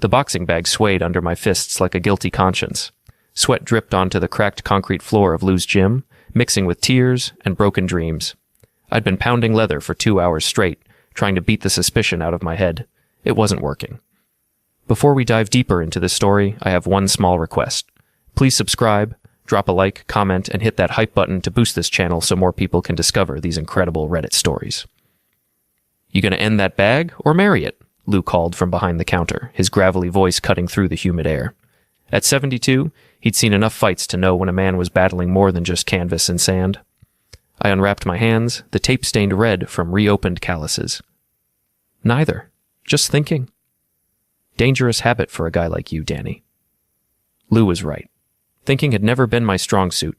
The boxing bag swayed under my fists like a guilty conscience. Sweat dripped onto the cracked concrete floor of Lou's gym, mixing with tears and broken dreams. I'd been pounding leather for 2 hours straight, trying to beat the suspicion out of my head. It wasn't working. Before we dive deeper into this story, I have one small request. Please subscribe, drop a like, comment, and hit that hype button to boost this channel so more people can discover these incredible Reddit stories. You gonna end that bag or marry it? Lou called from behind the counter, his gravelly voice cutting through the humid air. At 72, he'd seen enough fights to know when a man was battling more than just canvas and sand. I unwrapped my hands, the tape stained red from reopened calluses. Neither. Just thinking. Dangerous habit for a guy like you, Danny. Lou was right. Thinking had never been my strong suit.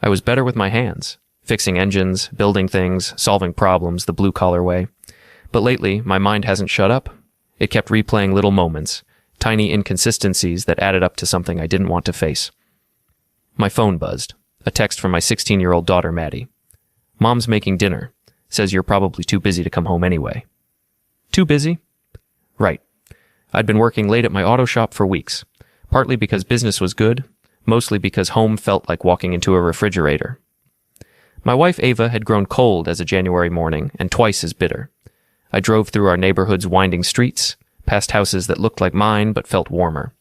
I was better with my hands, fixing engines, building things, solving problems the blue-collar way. But lately, my mind hasn't shut up. It kept replaying little moments, tiny inconsistencies that added up to something I didn't want to face. My phone buzzed. A text from my 16-year-old daughter, Maddie. Mom's making dinner. Says you're probably too busy to come home anyway. Too busy? Right. I'd been working late at my auto shop for weeks, partly because business was good, mostly because home felt like walking into a refrigerator. My wife Ava had grown cold as a January morning and twice as bitter. I drove through our neighborhood's winding streets, past houses that looked like mine but felt warmer.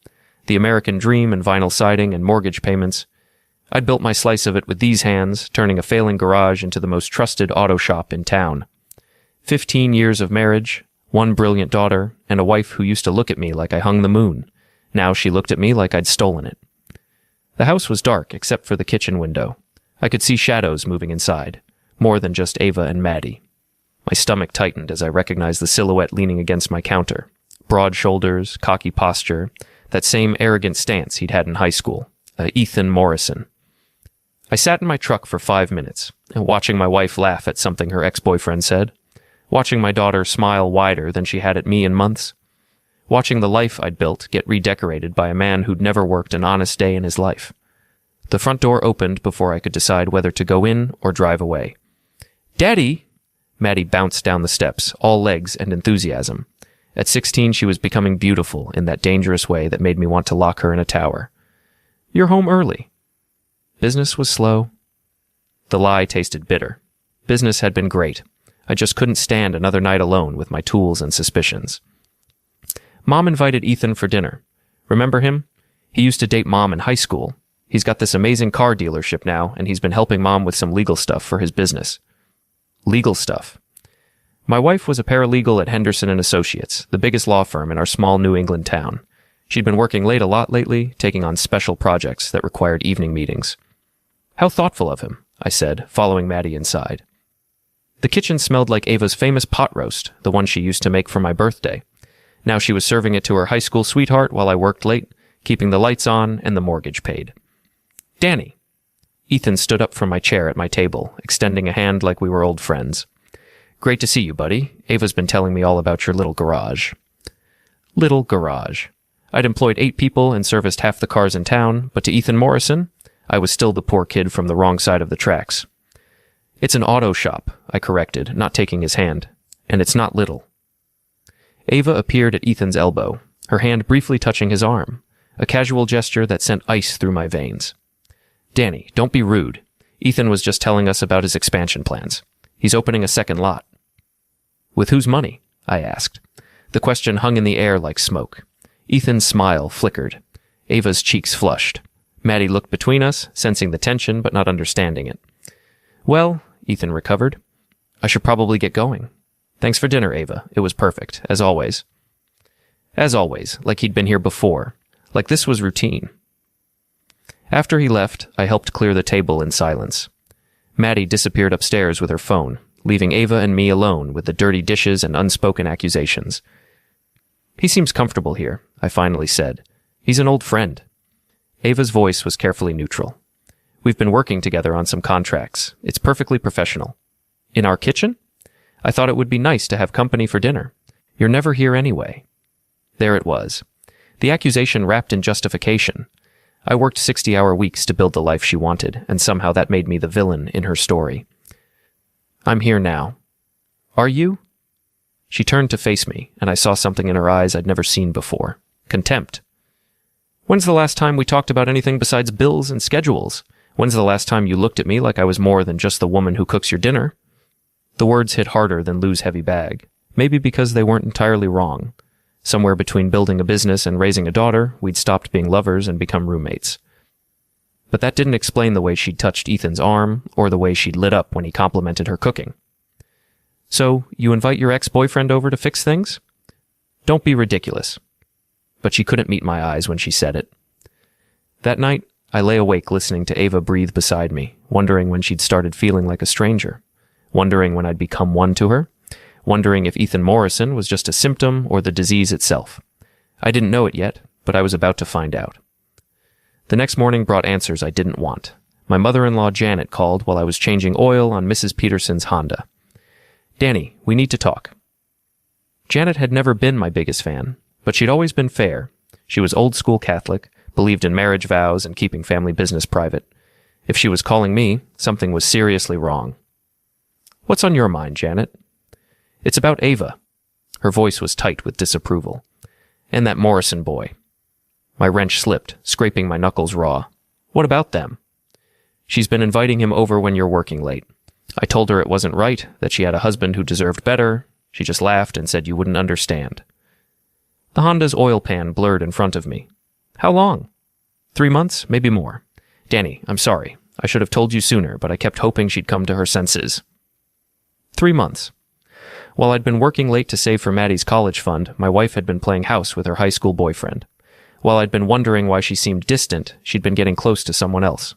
The American dream and vinyl siding and mortgage payments. I'd built my slice of it with these hands, turning a failing garage into the most trusted auto shop in town. 15 years of marriage, one brilliant daughter, and a wife who used to look at me like I hung the moon. Now she looked at me like I'd stolen it. The house was dark except for the kitchen window. I could see shadows moving inside, more than just Ava and Maddie. My stomach tightened as I recognized the silhouette leaning against my counter. Broad shoulders, cocky posture, that same arrogant stance he'd had in high school. Ethan Morrison. I sat in my truck for 5 minutes, watching my wife laugh at something her ex-boyfriend said, watching my daughter smile wider than she had at me in months, watching the life I'd built get redecorated by a man who'd never worked an honest day in his life. The front door opened before I could decide whether to go in or drive away. "Daddy!" Maddie bounced down the steps, all legs and enthusiasm. At 16, she was becoming beautiful in that dangerous way that made me want to lock her in a tower. "You're home early." Business was slow. The lie tasted bitter. Business had been great. I just couldn't stand another night alone with my tools and suspicions. Mom invited Ethan for dinner. Remember him? He used to date Mom in high school. He's got this amazing car dealership now, and he's been helping Mom with some legal stuff for his business. Legal stuff. My wife was a paralegal at Henderson & Associates, the biggest law firm in our small New England town. She'd been working late a lot lately, taking on special projects that required evening meetings. "How thoughtful of him," I said, following Maddie inside. The kitchen smelled like Ava's famous pot roast, the one she used to make for my birthday. Now she was serving it to her high school sweetheart while I worked late, keeping the lights on and the mortgage paid. "Danny." Ethan stood up from my chair at my table, extending a hand like we were old friends. "Great to see you, buddy. Ava's been telling me all about your little garage." Little garage. I'd employed 8 people and serviced half the cars in town, but to Ethan Morrison, I was still the poor kid from the wrong side of the tracks. "It's an auto shop," I corrected, not taking his hand. "And it's not little." Ava appeared at Ethan's elbow, her hand briefly touching his arm, a casual gesture that sent ice through my veins. "Danny, don't be rude. Ethan was just telling us about his expansion plans. He's opening a second lot." "With whose money?" I asked. The question hung in the air like smoke. Ethan's smile flickered. Ava's cheeks flushed. Maddie looked between us, sensing the tension but not understanding it. "Well," Ethan recovered, "I should probably get going. Thanks for dinner, Ava. It was perfect, as always." As always, like he'd been here before, like this was routine. After he left, I helped clear the table in silence. Maddie disappeared upstairs with her phone, leaving Ava and me alone with the dirty dishes and unspoken accusations. "He seems comfortable here," I finally said. "He's an old friend." Ava's voice was carefully neutral. "We've been working together on some contracts. It's perfectly professional." "In our kitchen? I thought it would be nice to have company for dinner. You're never here anyway." There it was. The accusation wrapped in justification. I worked 60-hour weeks to build the life she wanted, and somehow that made me the villain in her story. "I'm here now." "Are you?" She turned to face me, and I saw something in her eyes I'd never seen before. contempt. When's the last time we talked about anything besides bills and schedules? When's the last time you looked at me like I was more than just the woman who cooks your dinner? The words hit harder than Lou's heavy bag, maybe because they weren't entirely wrong. Somewhere between building a business and raising a daughter, we'd stopped being lovers and become roommates. But that didn't explain the way she'd touched Ethan's arm, or the way she'd lit up when he complimented her cooking. So, you invite your ex-boyfriend over to fix things? Don't be ridiculous. But she couldn't meet my eyes when she said it. That night, I lay awake listening to Ava breathe beside me, wondering when she'd started feeling like a stranger, wondering when I'd become one to her, wondering if Ethan Morrison was just a symptom or the disease itself. I didn't know it yet, but I was about to find out. The next morning brought answers I didn't want. My mother-in-law Janet called while I was changing oil on Mrs. Peterson's Honda. "Danny, we need to talk." Janet had never been my biggest fan, but she'd always been fair. She was old-school Catholic, believed in marriage vows and keeping family business private. If she was calling me, something was seriously wrong. "What's on your mind, Janet?" "It's about Ava." Her voice was tight with disapproval. "And that Morrison boy." My wrench slipped, scraping my knuckles raw. "What about them?" "She's been inviting him over when you're working late. I told her it wasn't right, that she had a husband who deserved better. She just laughed and said you wouldn't understand." The Honda's oil pan blurred in front of me. "How long?" 3 months, maybe more. "Danny, I'm sorry. I should have told you sooner, but I kept hoping she'd come to her senses." 3 months. While I'd been working late to save for Maddie's college fund, my wife had been playing house with her high school boyfriend. While I'd been wondering why she seemed distant, she'd been getting close to someone else.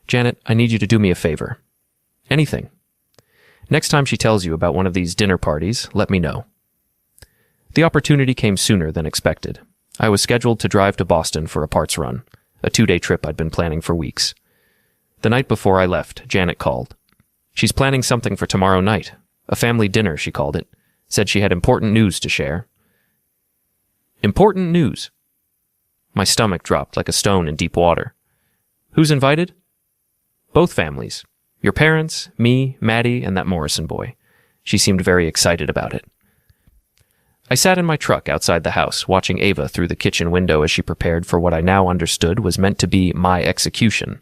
"Janet, I need you to do me a favor." "Anything." "Next time she tells you about one of these dinner parties, let me know." The opportunity came sooner than expected. I was scheduled to drive to Boston for a parts run, a 2-day trip I'd been planning for weeks. The night before I left, Janet called. She's planning something for tomorrow night. A family dinner, she called it. Said she had important news to share. Important news? My stomach dropped like a stone in deep water. "Who's invited?" "Both families. Your parents, me, Maddie, and that Morrison boy." She seemed very excited about it. I sat in my truck outside the house, watching Ava through the kitchen window as she prepared for what I now understood was meant to be my execution.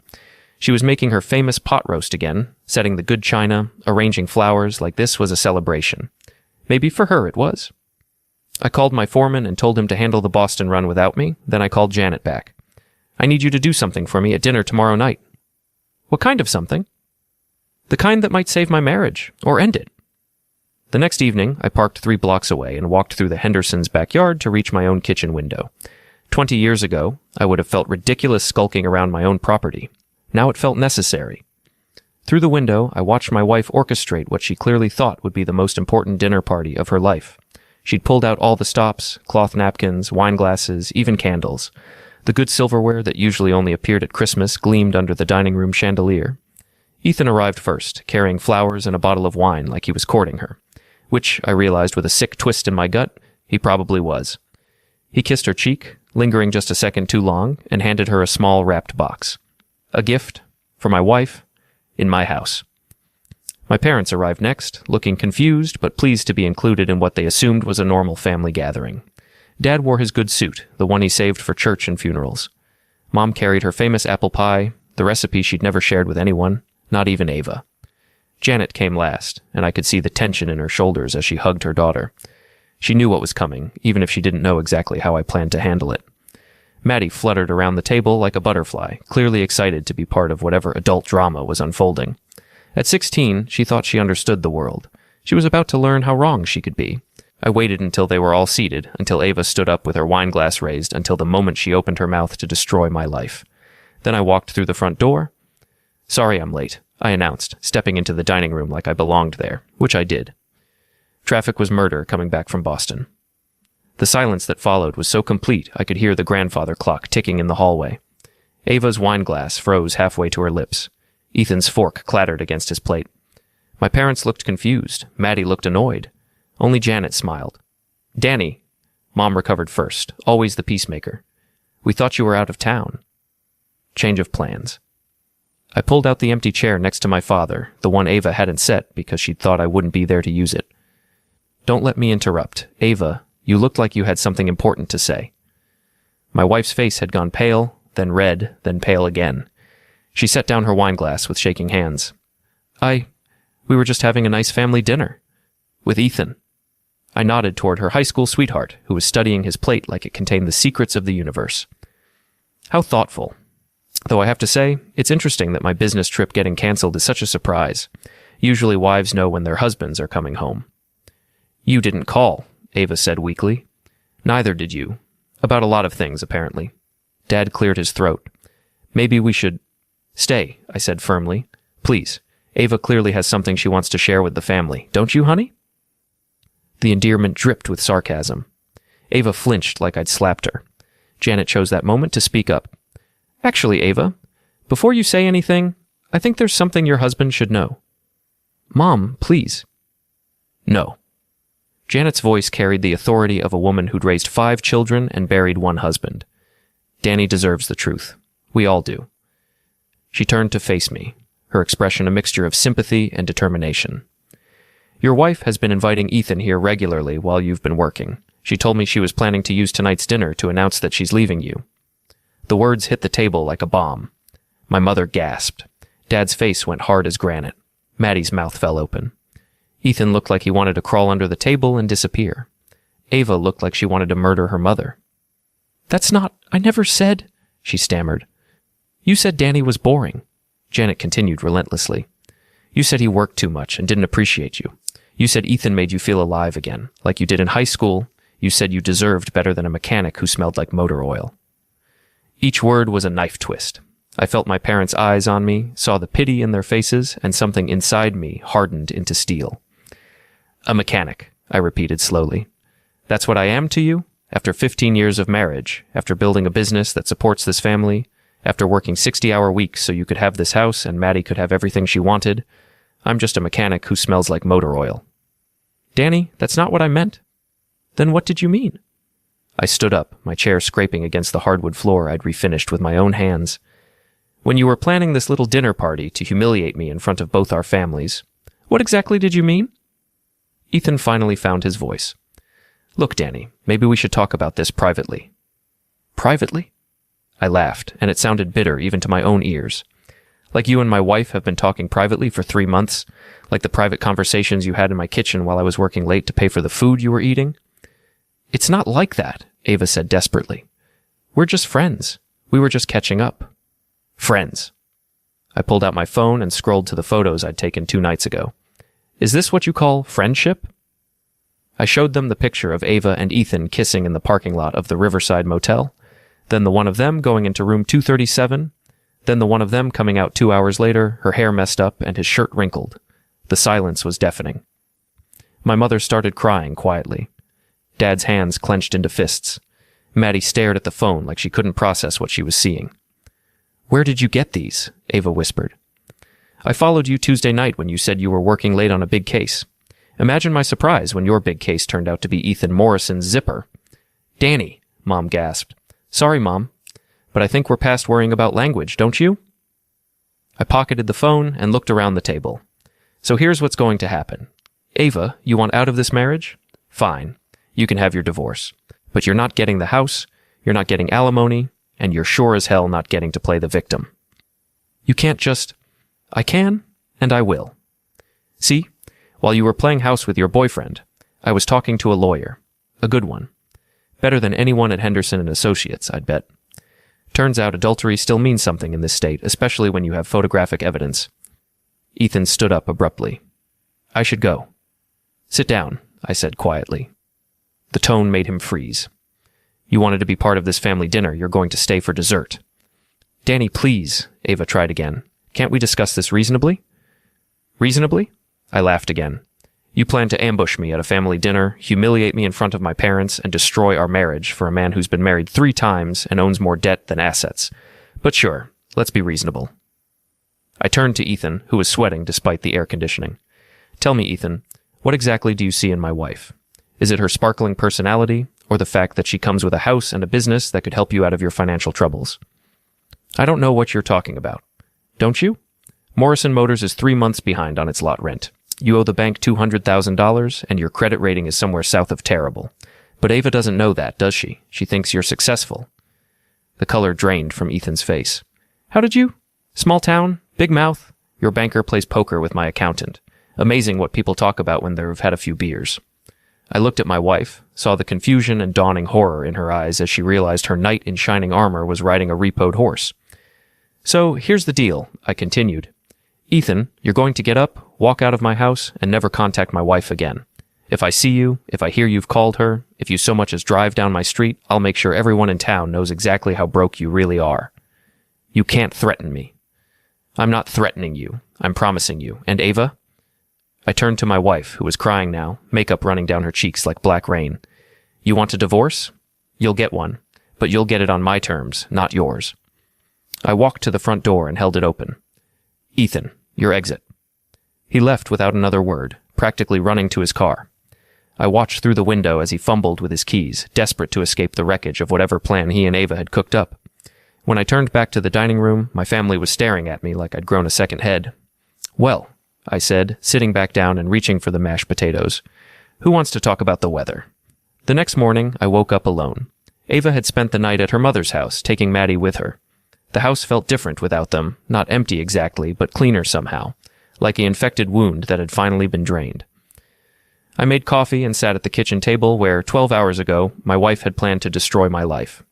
She was making her famous pot roast again, setting the good china, arranging flowers like this was a celebration. Maybe for her it was. I called my foreman and told him to handle the Boston run without me, then I called Janet back. "I need you to do something for me at dinner tomorrow night." "What kind of something?" "The kind that might save my marriage, or end it." The next evening, I parked 3 blocks away and walked through the Hendersons' backyard to reach my own kitchen window. 20 years ago, I would have felt ridiculous skulking around my own property. Now it felt necessary. Through the window, I watched my wife orchestrate what she clearly thought would be the most important dinner party of her life. She'd pulled out all the stops, cloth napkins, wine glasses, even candles. The good silverware that usually only appeared at Christmas gleamed under the dining room chandelier. Ethan arrived first, carrying flowers and a bottle of wine like he was courting her. Which, I realized with a sick twist in my gut, he probably was. He kissed her cheek, lingering just a second too long, and handed her a small wrapped box. A gift, for my wife, in my house. My parents arrived next, looking confused but pleased to be included in what they assumed was a normal family gathering. Dad wore his good suit, the one he saved for church and funerals. Mom carried her famous apple pie, the recipe she'd never shared with anyone, not even Ava. Janet came last, and I could see the tension in her shoulders as she hugged her daughter. She knew what was coming, even if she didn't know exactly how I planned to handle it. Maddie fluttered around the table like a butterfly, clearly excited to be part of whatever adult drama was unfolding. At 16, she thought she understood the world. She was about to learn how wrong she could be. I waited until they were all seated, until Ava stood up with her wine glass raised, until the moment she opened her mouth to destroy my life. Then I walked through the front door. "Sorry I'm late," I announced, stepping into the dining room like I belonged there, which I did. Traffic was murder coming back from Boston. The silence that followed was so complete I could hear the grandfather clock ticking in the hallway. Ava's wine glass froze halfway to her lips. Ethan's fork clattered against his plate. My parents looked confused. Maddie looked annoyed. Only Janet smiled. "Danny." Mom recovered first, always the peacemaker. "We thought you were out of town." Change of plans. I pulled out the empty chair next to my father, the one Ava hadn't set because she'd thought I wouldn't be there to use it. "Don't let me interrupt. Ava, you looked like you had something important to say." My wife's face had gone pale, then red, then pale again. She set down her wineglass with shaking hands. We were just having a nice family dinner. With Ethan. I nodded toward her high school sweetheart, who was studying his plate like it contained the secrets of the universe. How thoughtful. Though I have to say, it's interesting that my business trip getting canceled is such a surprise. Usually wives know when their husbands are coming home. You didn't call, Ava said weakly. Neither did you. About a lot of things, apparently. Dad cleared his throat. Maybe we should... Stay, I said firmly. Please. Ava clearly has something she wants to share with the family. Don't you, honey? The endearment dripped with sarcasm. Ava flinched like I'd slapped her. Janet chose that moment to speak up. Actually, Ava, before you say anything, I think there's something your husband should know. Mom, please. No. Janet's voice carried the authority of a woman who'd raised 5 children and buried 1 husband. Danny deserves the truth. We all do. She turned to face me, her expression a mixture of sympathy and determination. Your wife has been inviting Ethan here regularly while you've been working. She told me she was planning to use tonight's dinner to announce that she's leaving you. The words hit the table like a bomb. My mother gasped. Dad's face went hard as granite. Maddie's mouth fell open. Ethan looked like he wanted to crawl under the table and disappear. Ava looked like she wanted to murder her mother. That's not... I never said... She stammered. You said Danny was boring. Janet continued relentlessly. You said he worked too much and didn't appreciate you. You said Ethan made you feel alive again, like you did in high school. You said you deserved better than a mechanic who smelled like motor oil. Each word was a knife twist. I felt my parents' eyes on me, saw the pity in their faces, and something inside me hardened into steel. A mechanic, I repeated slowly. That's what I am to you? After 15 years of marriage, after building a business that supports this family, after working 60-hour weeks so you could have this house and Maddie could have everything she wanted, I'm just a mechanic who smells like motor oil. Danny, that's not what I meant. Then what did you mean? I stood up, my chair scraping against the hardwood floor I'd refinished with my own hands. When you were planning this little dinner party to humiliate me in front of both our families, what exactly did you mean? Ethan finally found his voice. Look, Danny, maybe we should talk about this privately. Privately? I laughed, and it sounded bitter even to my own ears. Like you and my wife have been talking privately for 3 months, like the private conversations you had in my kitchen while I was working late to pay for the food you were eating. It's not like that, Ava said desperately. We're just friends. We were just catching up. Friends. I pulled out my phone and scrolled to the photos I'd taken 2 nights ago. Is this what you call friendship? I showed them the picture of Ava and Ethan kissing in the parking lot of the Riverside Motel, then the one of them going into room 237, then the one of them coming out 2 hours later, her hair messed up and his shirt wrinkled. The silence was deafening. My mother started crying quietly. Dad's hands clenched into fists. Maddie stared at the phone like she couldn't process what she was seeing. Where did you get these? Ava whispered. I followed you Tuesday night when you said you were working late on a big case. Imagine my surprise when your big case turned out to be Ethan Morrison's zipper. Danny, Mom gasped. Sorry, Mom, but I think we're past worrying about language, don't you? I pocketed the phone and looked around the table. So here's what's going to happen. Ava, you want out of this marriage? Fine. You can have your divorce. But you're not getting the house, you're not getting alimony, and you're sure as hell not getting to play the victim. You can't just... I can, and I will. See, while you were playing house with your boyfriend, I was talking to a lawyer. A good one. Better than anyone at Henderson and Associates, I'd bet. Turns out adultery still means something in this state, especially when you have photographic evidence. Ethan stood up abruptly. I should go. Sit down, I said quietly. The tone made him freeze. You wanted to be part of this family dinner, you're going to stay for dessert. Danny, please, Ava tried again. Can't we discuss this reasonably? Reasonably? I laughed again. You plan to ambush me at a family dinner, humiliate me in front of my parents, and destroy our marriage for a man who's been married 3 times and owns more debt than assets. But sure, let's be reasonable. I turned to Ethan, who was sweating despite the air conditioning. Tell me, Ethan, what exactly do you see in my wife? Is it her sparkling personality, or the fact that she comes with a house and a business that could help you out of your financial troubles? I don't know what you're talking about. Don't you? Morrison Motors is 3 months behind on its lot rent. You owe the bank $200,000, and your credit rating is somewhere south of terrible. But Ava doesn't know that, does she? She thinks you're successful. The color drained from Ethan's face. How did you? Small town? Big mouth? Your banker plays poker with my accountant. Amazing what people talk about when they've had a few beers. I looked at my wife, saw the confusion and dawning horror in her eyes as she realized her knight in shining armor was riding a repoed horse. So, here's the deal, I continued. Ethan, you're going to get up, walk out of my house, and never contact my wife again. If I see you, if I hear you've called her, if you so much as drive down my street, I'll make sure everyone in town knows exactly how broke you really are. You can't threaten me. I'm not threatening you. I'm promising you. And Ava? I turned to my wife, who was crying now, makeup running down her cheeks like black rain. You want a divorce? You'll get one, but you'll get it on my terms, not yours. I walked to the front door and held it open. Ethan, your exit. He left without another word, practically running to his car. I watched through the window as he fumbled with his keys, desperate to escape the wreckage of whatever plan he and Ava had cooked up. When I turned back to the dining room, my family was staring at me like I'd grown a second head. Well, I said, sitting back down and reaching for the mashed potatoes. Who wants to talk about the weather? The next morning, I woke up alone. Ava had spent the night at her mother's house, taking Maddie with her. The house felt different without them, not empty exactly, but cleaner somehow, like an infected wound that had finally been drained. I made coffee and sat at the kitchen table where, 12 hours ago, my wife had planned to destroy my life.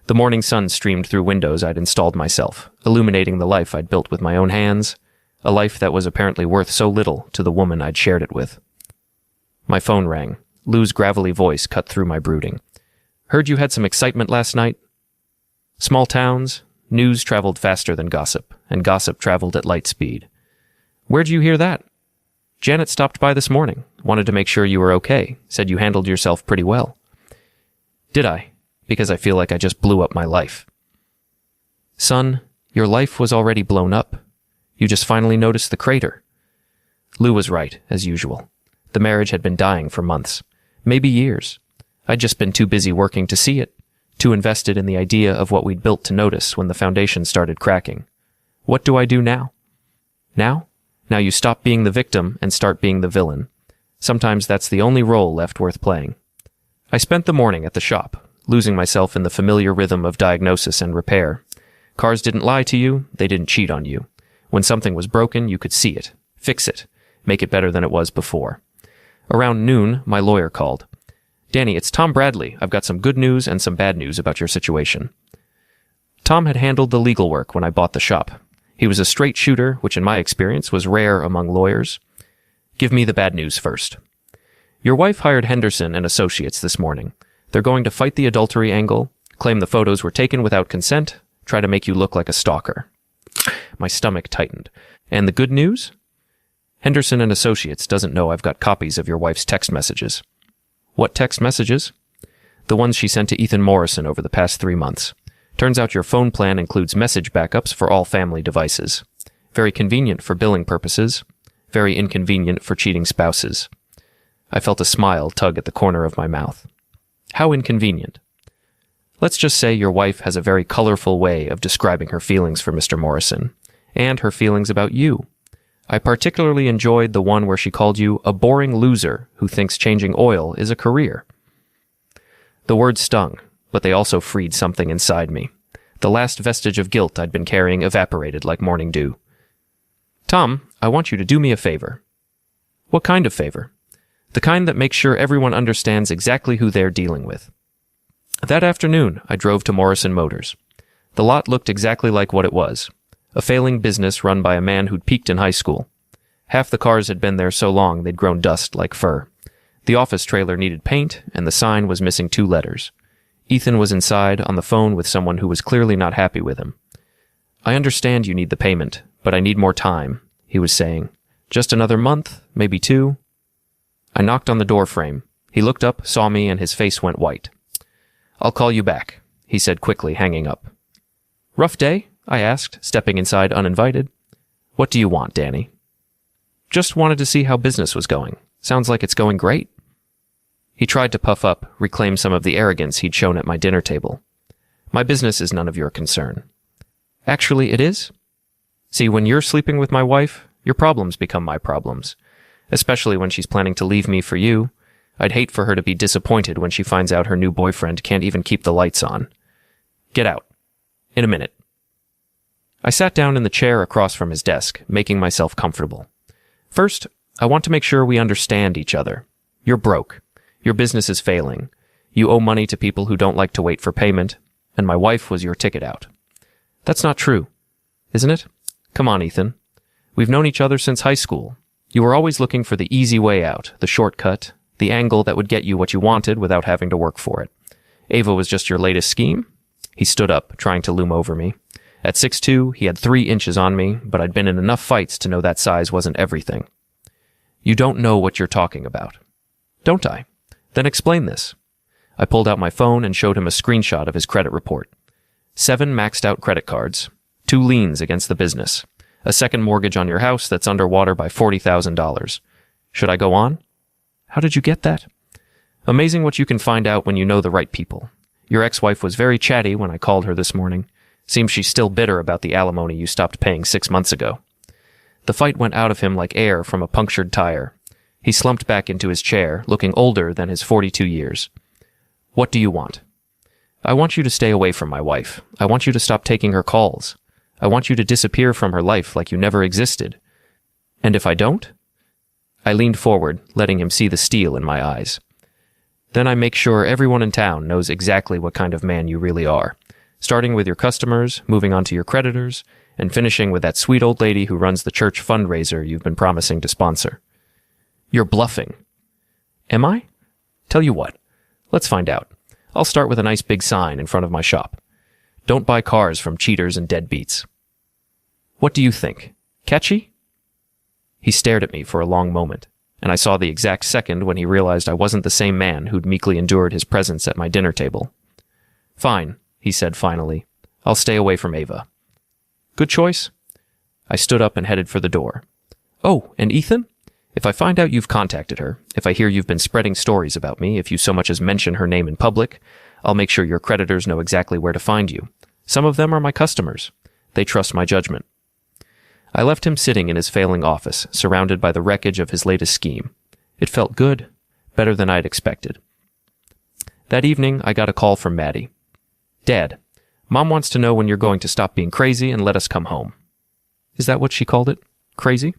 The morning sun streamed through windows I'd installed myself, illuminating the life I'd built with my own hands, a life that was apparently worth so little to the woman I'd shared it with. My phone rang. Lou's gravelly voice cut through my brooding. Heard you had some excitement last night? Small towns, news traveled faster than gossip, and gossip traveled at light speed. Where'd you hear that? Janet stopped by this morning, wanted to make sure you were okay, said you handled yourself pretty well. Did I? Because I feel like I just blew up my life. Son, your life was already blown up. You just finally noticed the crater. Lou was right, as usual. The marriage had been dying for months, maybe years. I'd just been too busy working to see it, too invested in the idea of what we'd built to notice when the foundation started cracking. What do I do now? Now? Now you stop being the victim and start being the villain. Sometimes that's the only role left worth playing. I spent the morning at the shop, losing myself in the familiar rhythm of diagnosis and repair. Cars didn't lie to you, they didn't cheat on you. When something was broken, you could see it, fix it, make it better than it was before. Around noon, my lawyer called. Danny, it's Tom Bradley. I've got some good news and some bad news about your situation. Tom had handled the legal work when I bought the shop. He was a straight shooter, which in my experience was rare among lawyers. Give me the bad news first. Your wife hired Henderson and Associates this morning. They're going to fight the adultery angle, claim the photos were taken without consent, try to make you look like a stalker. My stomach tightened. And the good news? Henderson and Associates doesn't know I've got copies of your wife's text messages. What text messages? The ones she sent to Ethan Morrison over the past 3 months. Turns out your phone plan includes message backups for all family devices. Very convenient for billing purposes. Very inconvenient for cheating spouses. I felt a smile tug at the corner of my mouth. How inconvenient? Let's just say your wife has a very colorful way of describing her feelings for Mr. Morrison, and her feelings about you. I particularly enjoyed the one where she called you a boring loser who thinks changing oil is a career. The words stung, but they also freed something inside me. The last vestige of guilt I'd been carrying evaporated like morning dew. Tom, I want you to do me a favor. What kind of favor? The kind that makes sure everyone understands exactly who they're dealing with. That afternoon, I drove to Morrison Motors. The lot looked exactly like what it was. A failing business run by a man who'd peaked in high school. Half the cars had been there so long they'd grown dust like fur. The office trailer needed paint, and the sign was missing 2 letters. Ethan was inside, on the phone with someone who was clearly not happy with him. I understand you need the payment, but I need more time, he was saying. Just another month, maybe 2. I knocked on the door frame. He looked up, saw me, and his face went white. I'll call you back, he said quickly, hanging up. Rough day? I asked, stepping inside uninvited. What do you want, Danny? Just wanted to see how business was going. Sounds like it's going great. He tried to puff up, reclaim some of the arrogance he'd shown at my dinner table. My business is none of your concern. Actually, it is. See, when you're sleeping with my wife, your problems become my problems. Especially when she's planning to leave me for you. I'd hate for her to be disappointed when she finds out her new boyfriend can't even keep the lights on. Get out. In a minute. I sat down in the chair across from his desk, making myself comfortable. First, I want to make sure we understand each other. You're broke. Your business is failing. You owe money to people who don't like to wait for payment, and my wife was your ticket out. That's not true, isn't it? Come on, Ethan. We've known each other since high school. You were always looking for the easy way out, the shortcut, the angle that would get you what you wanted without having to work for it. Ava was just your latest scheme? He stood up, trying to loom over me. At 6'2", he had 3 inches on me, but I'd been in enough fights to know that size wasn't everything. You don't know what you're talking about. Don't I? Then explain this. I pulled out my phone and showed him a screenshot of his credit report. 7 maxed out credit cards, 2 liens against the business, a second mortgage on your house that's underwater by $40,000. Should I go on? How did you get that? Amazing what you can find out when you know the right people. Your ex-wife was very chatty when I called her this morning. Seems she's still bitter about the alimony you stopped paying 6 months ago. The fight went out of him like air from a punctured tire. He slumped back into his chair, looking older than his 42 years. What do you want? I want you to stay away from my wife. I want you to stop taking her calls. I want you to disappear from her life like you never existed. And if I don't? I leaned forward, letting him see the steel in my eyes. Then I make sure everyone in town knows exactly what kind of man you really are, starting with your customers, moving on to your creditors, and finishing with that sweet old lady who runs the church fundraiser you've been promising to sponsor. You're bluffing. Am I? Tell you what. Let's find out. I'll start with a nice big sign in front of my shop. Don't buy cars from cheaters and deadbeats. What do you think? Catchy? He stared at me for a long moment, and I saw the exact second when he realized I wasn't the same man who'd meekly endured his presence at my dinner table. Fine, he said finally. I'll stay away from Ava. Good choice. I stood up and headed for the door. Oh, and Ethan? If I find out you've contacted her, if I hear you've been spreading stories about me, if you so much as mention her name in public, I'll make sure your creditors know exactly where to find you. Some of them are my customers. They trust my judgment. I left him sitting in his failing office, surrounded by the wreckage of his latest scheme. It felt good, better than I'd expected. That evening, I got a call from Maddie. Dad, Mom wants to know when you're going to stop being crazy and let us come home. Is that what she called it? Crazy?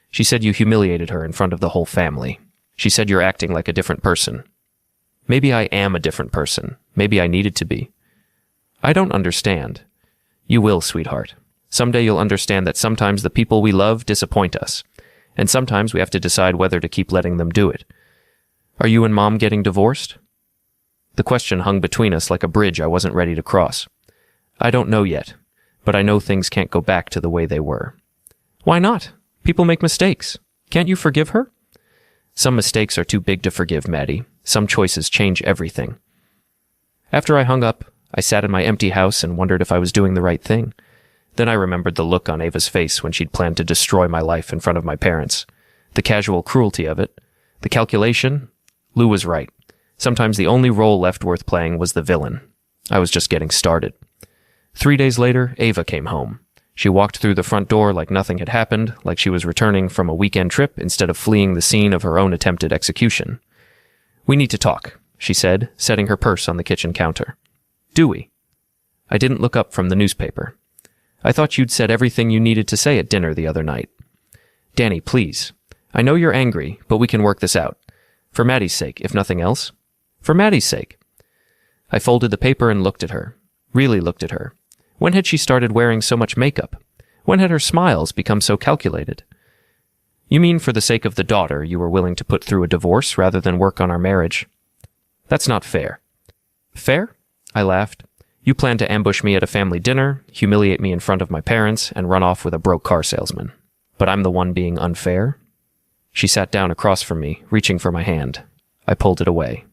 She said you humiliated her in front of the whole family. She said you're acting like a different person. Maybe I am a different person. Maybe I needed to be. I don't understand. You will, sweetheart. Someday you'll understand that sometimes the people we love disappoint us, and sometimes we have to decide whether to keep letting them do it. Are you and Mom getting divorced? The question hung between us like a bridge I wasn't ready to cross. I don't know yet, but I know things can't go back to the way they were. Why not? People make mistakes. Can't you forgive her? Some mistakes are too big to forgive, Maddie. Some choices change everything. After I hung up, I sat in my empty house and wondered if I was doing the right thing. Then I remembered the look on Ava's face when she'd planned to destroy my life in front of my parents. The casual cruelty of it. The calculation. Lou was right. Sometimes the only role left worth playing was the villain. I was just getting started. 3 days later, Ava came home. She walked through the front door like nothing had happened, like she was returning from a weekend trip instead of fleeing the scene of her own attempted execution. We need to talk, she said, setting her purse on the kitchen counter. Do we? I didn't look up from the newspaper. I thought you'd said everything you needed to say at dinner the other night. Danny, please. I know you're angry, but we can work this out. For Maddie's sake, if nothing else. For Maddie's sake. I folded the paper and looked at her. Really looked at her. When had she started wearing so much makeup? When had her smiles become so calculated? You mean for the sake of the daughter you were willing to put through a divorce rather than work on our marriage? That's not fair. Fair? I laughed. You plan to ambush me at a family dinner, humiliate me in front of my parents, and run off with a broke car salesman. But I'm the one being unfair? She sat down across from me, reaching for my hand. I pulled it away.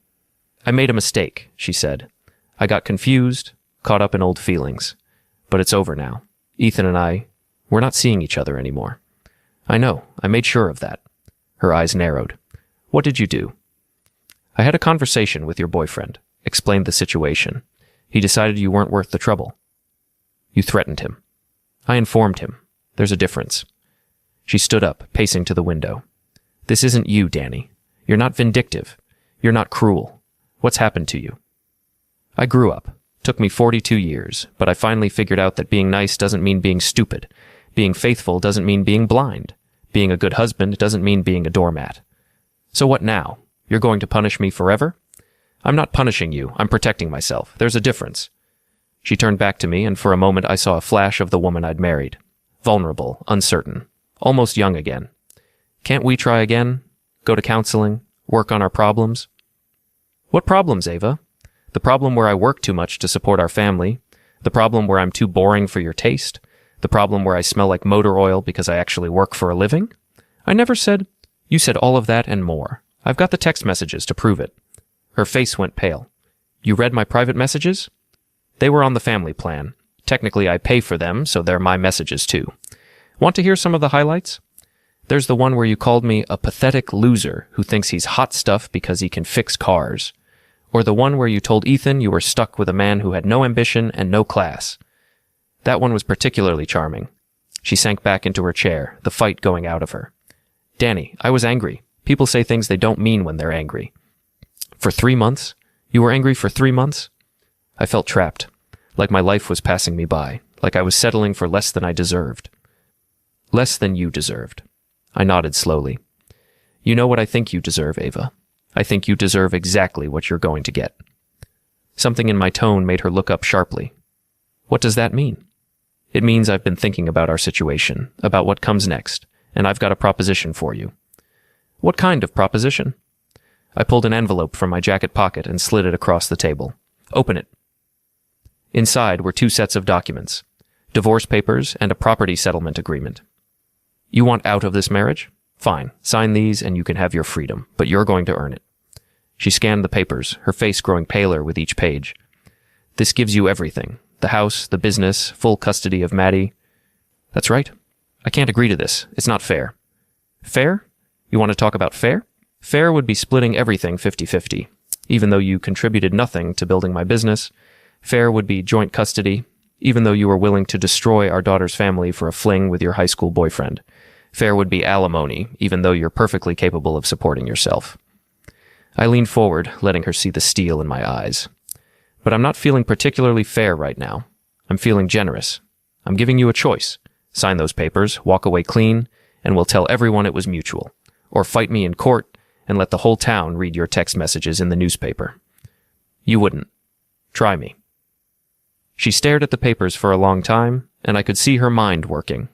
I made a mistake, she said. I got confused, caught up in old feelings. But it's over now. Ethan and we're not seeing each other anymore. I know, I made sure of that. Her eyes narrowed. What did you do? I had a conversation with your boyfriend, explained the situation. He decided you weren't worth the trouble. You threatened him. I informed him. There's a difference. She stood up, pacing to the window. This isn't you, Danny. You're not vindictive. You're not cruel. What's happened to you? I grew up. Took me 42 years, but I finally figured out that being nice doesn't mean being stupid. Being faithful doesn't mean being blind. Being a good husband doesn't mean being a doormat. So what now? You're going to punish me forever? I'm not punishing you. I'm protecting myself. There's a difference. She turned back to me, and for a moment I saw a flash of the woman I'd married. Vulnerable, uncertain, almost young again. Can't we try again? Go to counseling? Work on our problems? What problems, Ava? The problem where I work too much to support our family? The problem where I'm too boring for your taste? The problem where I smell like motor oil because I actually work for a living? I never said... You said all of that and more. I've got the text messages to prove it. Her face went pale. You read my private messages? They were on the family plan. Technically, I pay for them, so they're my messages too. Want to hear some of the highlights? There's the one where you called me a pathetic loser who thinks he's hot stuff because he can fix cars. Or the one where you told Ethan you were stuck with a man who had no ambition and no class. That one was particularly charming. She sank back into her chair, the fight going out of her. Danny, I was angry. People say things they don't mean when they're angry. For 3 months? You were angry for 3 months? I felt trapped, like my life was passing me by, like I was settling for less than I deserved. Less than you deserved. I nodded slowly. You know what I think you deserve, Ava. I think you deserve exactly what you're going to get. Something in my tone made her look up sharply. What does that mean? It means I've been thinking about our situation, about what comes next, and I've got a proposition for you. What kind of proposition? I pulled an envelope from my jacket pocket and slid it across the table. Open it. Inside were 2 sets of documents, divorce papers and a property settlement agreement. You want out of this marriage? Fine, sign these and you can have your freedom, but you're going to earn it. She scanned the papers, her face growing paler with each page. This gives you everything. The house, the business, full custody of Maddie. That's right. I can't agree to this. It's not fair. Fair? You want to talk about fair? Fair would be splitting everything 50-50. Even though you contributed nothing to building my business. Fair would be joint custody, even though you were willing to destroy our daughter's family for a fling with your high school boyfriend. Fair would be alimony, even though you're perfectly capable of supporting yourself. I leaned forward, letting her see the steel in my eyes. But I'm not feeling particularly fair right now. I'm feeling generous. I'm giving you a choice. Sign those papers, walk away clean, and we'll tell everyone it was mutual. Or fight me in court and let the whole town read your text messages in the newspaper. You wouldn't. Try me. She stared at the papers for a long time, and I could see her mind working,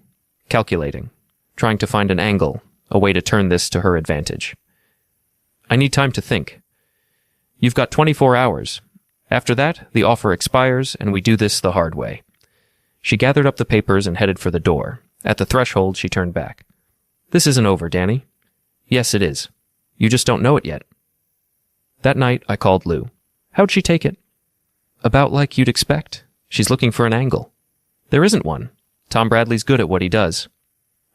calculating, trying to find an angle, a way to turn this to her advantage. I need time to think. You've got 24 hours. After that, the offer expires, and we do this the hard way. She gathered up the papers and headed for the door. At the threshold, she turned back. This isn't over, Danny. Yes, it is. You just don't know it yet. That night, I called Lou. How'd she take it? About like you'd expect. She's looking for an angle. There isn't one. Tom Bradley's good at what he does.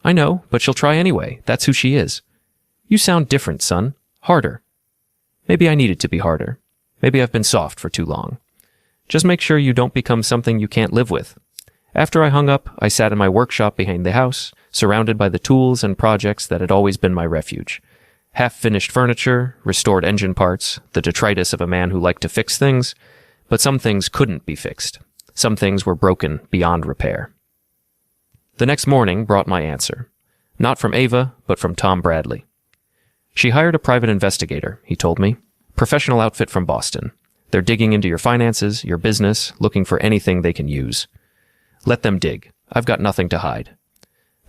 I know, but she'll try anyway. That's who she is. You sound different, son. Harder. Maybe I needed to be harder. Maybe I've been soft for too long. Just make sure you don't become something you can't live with. After I hung up, I sat in my workshop behind the house, surrounded by the tools and projects that had always been my refuge. Half-finished furniture, restored engine parts, the detritus of a man who liked to fix things, but some things couldn't be fixed. Some things were broken beyond repair. The next morning brought my answer. Not from Ava, but from Tom Bradley. She hired a private investigator, he told me. Professional outfit from Boston. They're digging into your finances, your business, looking for anything they can use. Let them dig. I've got nothing to hide.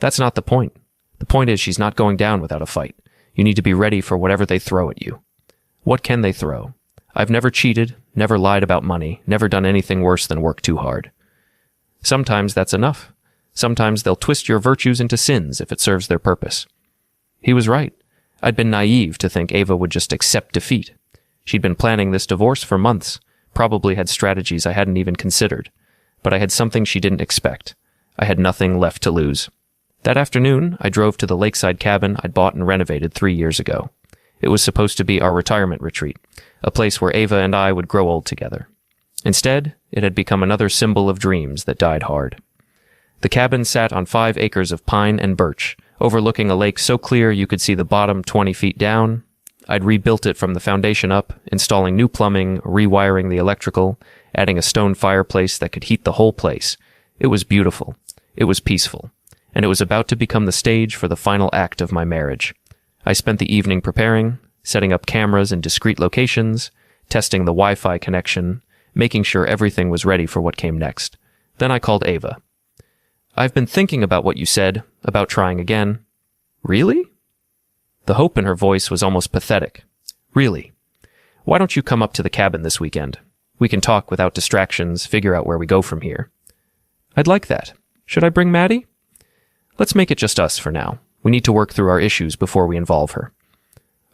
That's not the point. The point is she's not going down without a fight. You need to be ready for whatever they throw at you. What can they throw? I've never cheated, never lied about money, never done anything worse than work too hard. Sometimes that's enough. Sometimes they'll twist your virtues into sins if it serves their purpose. He was right. I'd been naive to think Ava would just accept defeat. She'd been planning this divorce for months, probably had strategies I hadn't even considered. But I had something she didn't expect. I had nothing left to lose. That afternoon, I drove to the lakeside cabin I'd bought and renovated 3 years ago. It was supposed to be our retirement retreat, a place where Ava and I would grow old together. Instead, it had become another symbol of dreams that died hard. The cabin sat on 5 acres of pine and birch, overlooking a lake so clear you could see the bottom 20 feet down. I'd rebuilt it from the foundation up, installing new plumbing, rewiring the electrical, adding a stone fireplace that could heat the whole place. It was beautiful. It was peaceful. And it was about to become the stage for the final act of my marriage. I spent the evening preparing, setting up cameras in discrete locations, testing the Wi-Fi connection, making sure everything was ready for what came next. Then I called Ava. "I've been thinking about what you said, about trying again." "Really?" The hope in her voice was almost pathetic. "Really. Why don't you come up to the cabin this weekend? We can talk without distractions, figure out where we go from here." "I'd like that. Should I bring Maddie?" "Let's make it just us for now. We need to work through our issues before we involve her."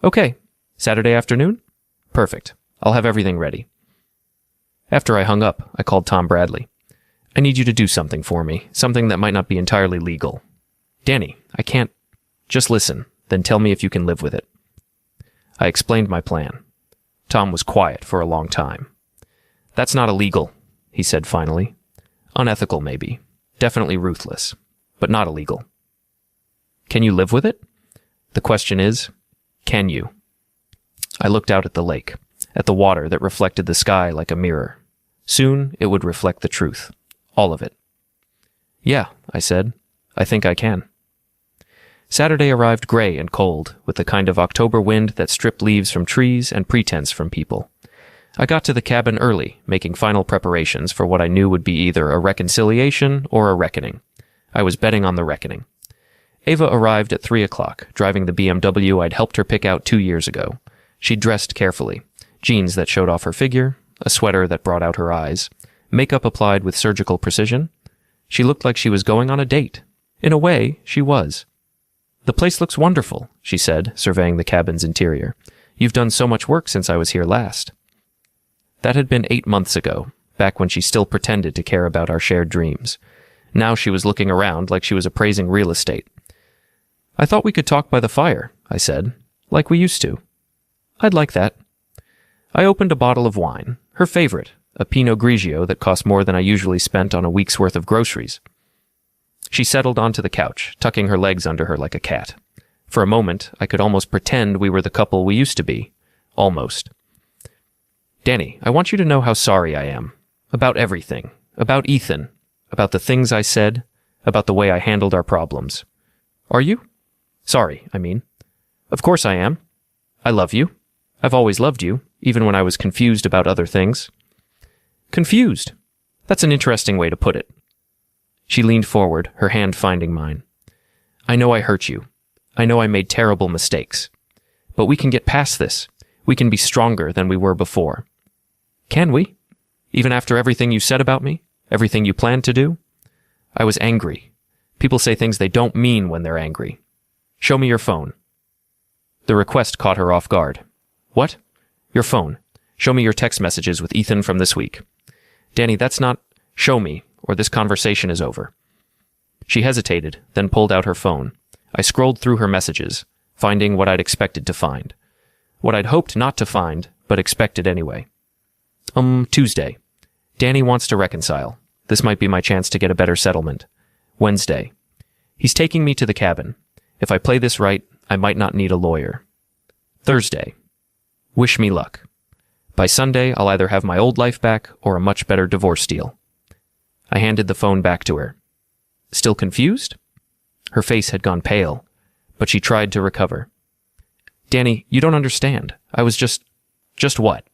"Okay. Saturday afternoon?" "Perfect. I'll have everything ready." After I hung up, I called Tom Bradley. "I need you to do something for me, something that might not be entirely legal." "Danny, I can't." "Just listen, then tell me if you can live with it." I explained my plan. Tom was quiet for a long time. "That's not illegal," he said finally. "Unethical, maybe. Definitely ruthless. But not illegal." "Can you live with it?" "The question is, can you?" I looked out at the lake, at the water that reflected the sky like a mirror. Soon it would reflect the truth. All of it. "Yeah," I said. "I think I can." Saturday arrived gray and cold, with the kind of October wind that stripped leaves from trees and pretense from people. I got to the cabin early, making final preparations for what I knew would be either a reconciliation or a reckoning. I was betting on the reckoning. Ava arrived at 3 o'clock, driving the BMW I'd helped her pick out 2 years ago. She dressed carefully. Jeans that showed off her figure, a sweater that brought out her eyes, makeup applied with surgical precision. She looked like she was going on a date. In a way, she was. "The place looks wonderful," she said, surveying the cabin's interior. "You've done so much work since I was here last." That had been 8 months ago, back when she still pretended to care about our shared dreams. Now she was looking around like she was appraising real estate. "I thought we could talk by the fire," I said, "like we used to." "I'd like that." I opened a bottle of wine, her favorite, a Pinot Grigio that cost more than I usually spent on a week's worth of groceries. She settled onto the couch, tucking her legs under her like a cat. For a moment, I could almost pretend we were the couple we used to be. Almost. "Danny, I want you to know how sorry I am. About everything. About Ethan. About the things I said. About the way I handled our problems." "Are you?" "Sorry, I mean." "Of course I am. I love you. I've always loved you, even when I was confused about other things." "Confused? That's an interesting way to put it." She leaned forward, her hand finding mine. "I know I hurt you. I know I made terrible mistakes. But we can get past this. We can be stronger than we were before." "Can we? Even after everything you said about me? Everything you planned to do?" I was angry. People say things they don't mean when they're angry. "Show me your phone." The request caught her off guard. "What?" "Your phone. Show me your text messages with Ethan from this week." "Danny, that's not—" "Show me, or this conversation is over." She hesitated, then pulled out her phone. I scrolled through her messages, finding what I'd expected to find. What I'd hoped not to find, but expected anyway. Tuesday. "Danny wants to reconcile. This might be my chance to get a better settlement." Wednesday. "He's taking me to the cabin. If I play this right, I might not need a lawyer." Thursday. "Wish me luck. By Sunday, I'll either have my old life back or a much better divorce deal." I handed the phone back to her. "Still confused?" Her face had gone pale, but she tried to recover. "Danny, you don't understand. I was just what?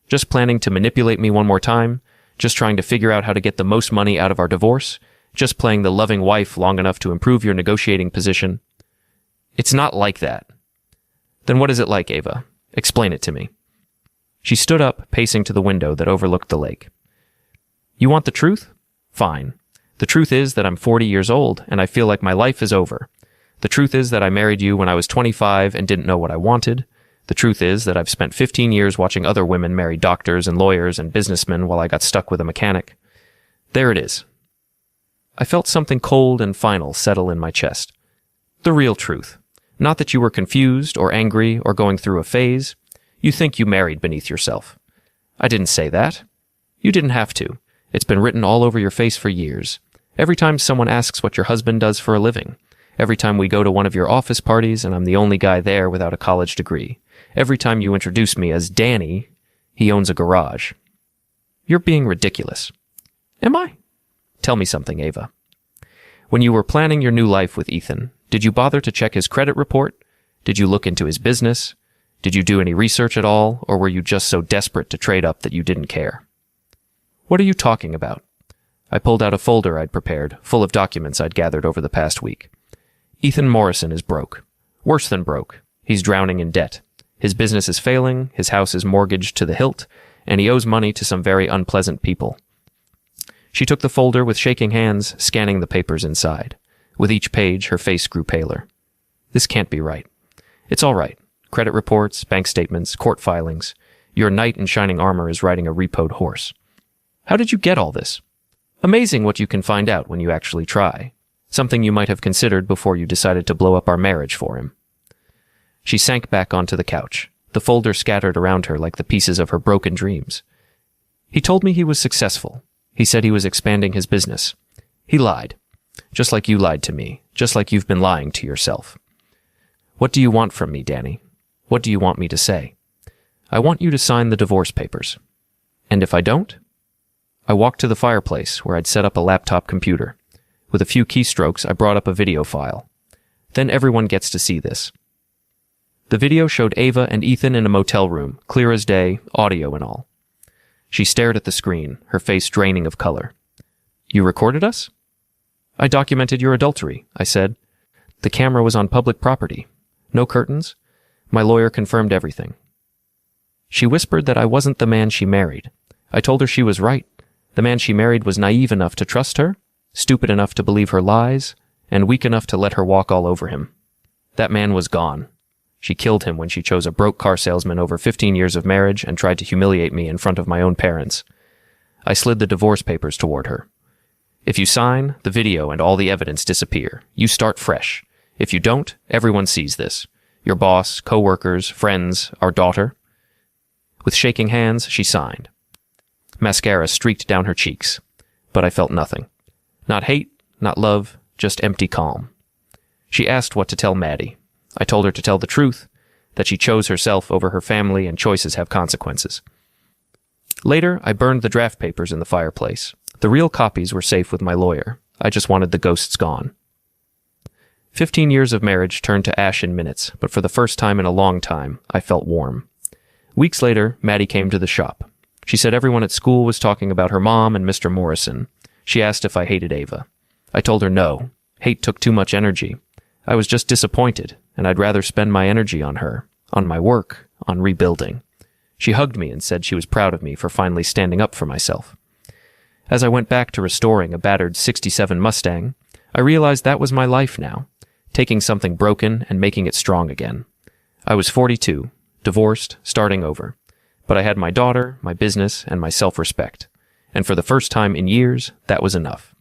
Just planning to manipulate me one more time? Just trying to figure out how to get the most money out of our divorce? Just playing the loving wife long enough to improve your negotiating position?" "It's not like that." "Then what is it like, Ava? Explain it to me." She stood up, pacing to the window that overlooked the lake. "You want the truth? Fine. The truth is that I'm 40 years old, and I feel like my life is over. The truth is that I married you when I was 25 and didn't know what I wanted. The truth is that I've spent 15 years watching other women marry doctors and lawyers and businessmen while I got stuck with a mechanic. There it is." I felt something cold and final settle in my chest. The real truth. Not that you were confused or angry or going through a phase. You think you married beneath yourself. I didn't say that. You didn't have to. It's been written all over your face for years. Every time someone asks what your husband does for a living. Every time we go to one of your office parties and I'm the only guy there without a college degree. Every time you introduce me as Danny, he owns a garage. You're being ridiculous. Am I? Tell me something, Ava. When you were planning your new life with Ethan, did you bother to check his credit report? Did you look into his business? Did you do any research at all, or were you just so desperate to trade up that you didn't care? What are you talking about? I pulled out a folder I'd prepared, full of documents I'd gathered over the past week. Ethan Morrison is broke. Worse than broke. He's drowning in debt. His business is failing, his house is mortgaged to the hilt, and he owes money to some very unpleasant people. She took the folder with shaking hands, scanning the papers inside. With each page, her face grew paler. This can't be right. It's all right. Credit reports, bank statements, court filings. Your knight in shining armor is riding a repoed horse. How did you get all this? Amazing what you can find out when you actually try. Something you might have considered before you decided to blow up our marriage for him. She sank back onto the couch, the folder scattered around her like the pieces of her broken dreams. He told me he was successful. He said he was expanding his business. He lied. Just like you lied to me. Just like you've been lying to yourself. What do you want from me, Danny? What do you want me to say? I want you to sign the divorce papers. And if I don't? I walked to the fireplace where I'd set up a laptop computer. With a few keystrokes, I brought up a video file. Then everyone gets to see this. The video showed Ava and Ethan in a motel room, clear as day, audio and all. She stared at the screen, her face draining of color. You recorded us? I documented your adultery, I said. The camera was on public property. No curtains. My lawyer confirmed everything. She whispered that I wasn't the man she married. I told her she was right. The man she married was naive enough to trust her, stupid enough to believe her lies, and weak enough to let her walk all over him. That man was gone. She killed him when she chose a broke car salesman over 15 years of marriage and tried to humiliate me in front of my own parents. I slid the divorce papers toward her. If you sign, the video and all the evidence disappear. You start fresh. If you don't, everyone sees this. Your boss, co-workers, friends, our daughter. With shaking hands, she signed. Mascara streaked down her cheeks, but I felt nothing. Not hate, not love, just empty calm. She asked what to tell Maddie. I told her to tell the truth, that she chose herself over her family and choices have consequences. Later, I burned the draft papers in the fireplace. The real copies were safe with my lawyer. I just wanted the ghosts gone. 15 years of marriage turned to ash in minutes, but for the first time in a long time, I felt warm. Weeks later, Maddie came to the shop. She said everyone at school was talking about her mom and Mr. Morrison. She asked if I hated Ava. I told her no. Hate took too much energy. I was just disappointed, and I'd rather spend my energy on her, on my work, on rebuilding. She hugged me and said she was proud of me for finally standing up for myself. As I went back to restoring a battered '67 Mustang, I realized that was my life now, taking something broken and making it strong again. I was 42, divorced, starting over. But I had my daughter, my business, and my self-respect. And for the first time in years, that was enough.